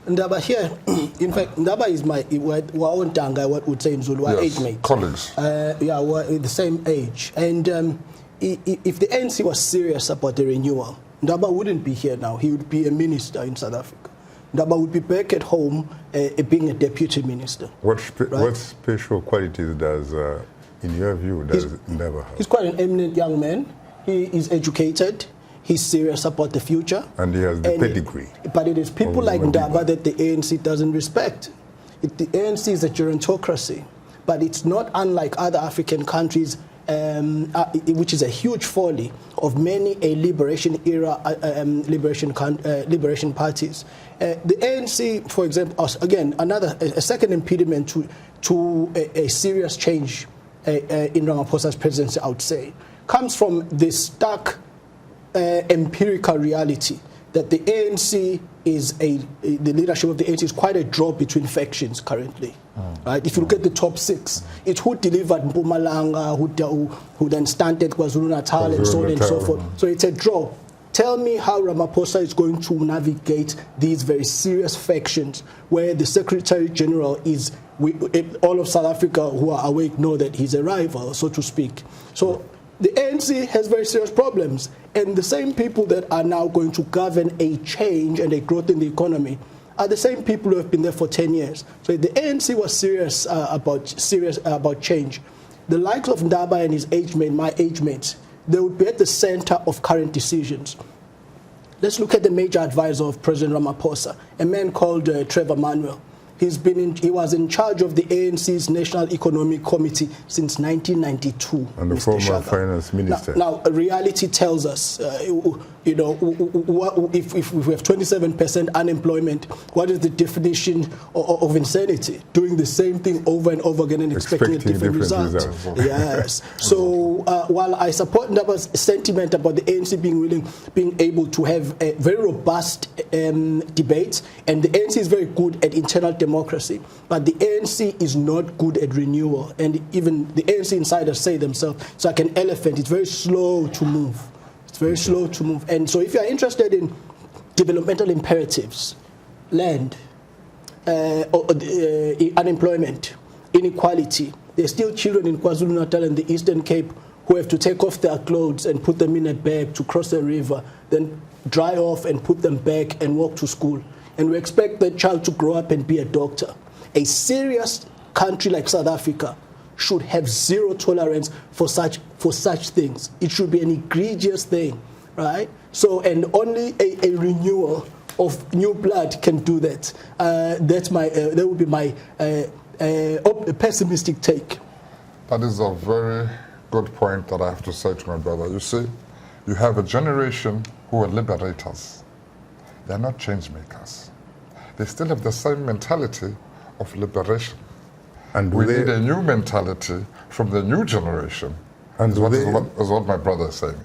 Ndaba here, in fact, Ndaba is my own tanga, what would say in Zulu, our age mate. Colleagues. Yeah, we're the same age. And if the ANC was serious about the renewal, Ndaba wouldn't be here now. He would be a minister in South Africa. Ndaba would be back at home being a deputy minister. What special qualities does, in your view, does Ndaba have? He's quite an eminent young man. He is educated. He's serious about the future. And he has the pedigree. But it is people like Ndaba that the ANC doesn't respect. The ANC is a gerontocracy. But it's not unlike other African countries, which is a huge folly of many liberation era liberation parties. The ANC, for example, again, a second impediment to a serious change in Ramaphosa's presidency, I would say, comes from this stark empirical reality that the ANC is the leadership of the ANC is quite a draw between factions currently. Right? If you look at the top six, it's who delivered Mpumalanga, who then stunted KwaZulu-Natal and so on and so forth. So it's a draw. Tell me how Ramaphosa is going to navigate these very serious factions where the Secretary General is, all of South Africa who are awake know that he's a rival, so to speak. So the ANC has very serious problems, and the same people that are now going to govern a change and a growth in the economy are the same people who have been there for 10 years. So if the ANC was serious about change, the likes of Ndaba and his age mate, my age mates, they would be at the center of current decisions. Let's look at the major advisor of President Ramaphosa, a man called Trevor Manuel. He was in charge of the ANC's National Economic Committee since 1992. And the former finance minister. Now, reality tells us, if we have 27% unemployment, what is the definition of insanity? Doing the same thing over and over again and expecting a different result. Yes. So while I support Ndaba's sentiment about the ANC being able to have a very robust debate, and the ANC is very good at internal democracy, but the ANC is not good at renewal, and even the ANC insiders say themselves, it's like an elephant, it's very slow to move. It's very slow to move. And so if you are interested in developmental imperatives, land, unemployment, inequality, there's still children in KwaZulu-Natal and the Eastern Cape who have to take off their clothes and put them in a bag to cross the river, then dry off and put them back and walk to school. And we expect that child to grow up and be a doctor. A serious country like South Africa should have zero tolerance for such things. It should be an egregious thing, right? So, and only a renewal of new blood can do that. That would be my pessimistic take. That is a very good point that I have to say to my brother. You see, you have a generation who are liberators. They're not change makers. They still have the same mentality of liberation. And we need a new mentality from the new generation, is what my brother is saying.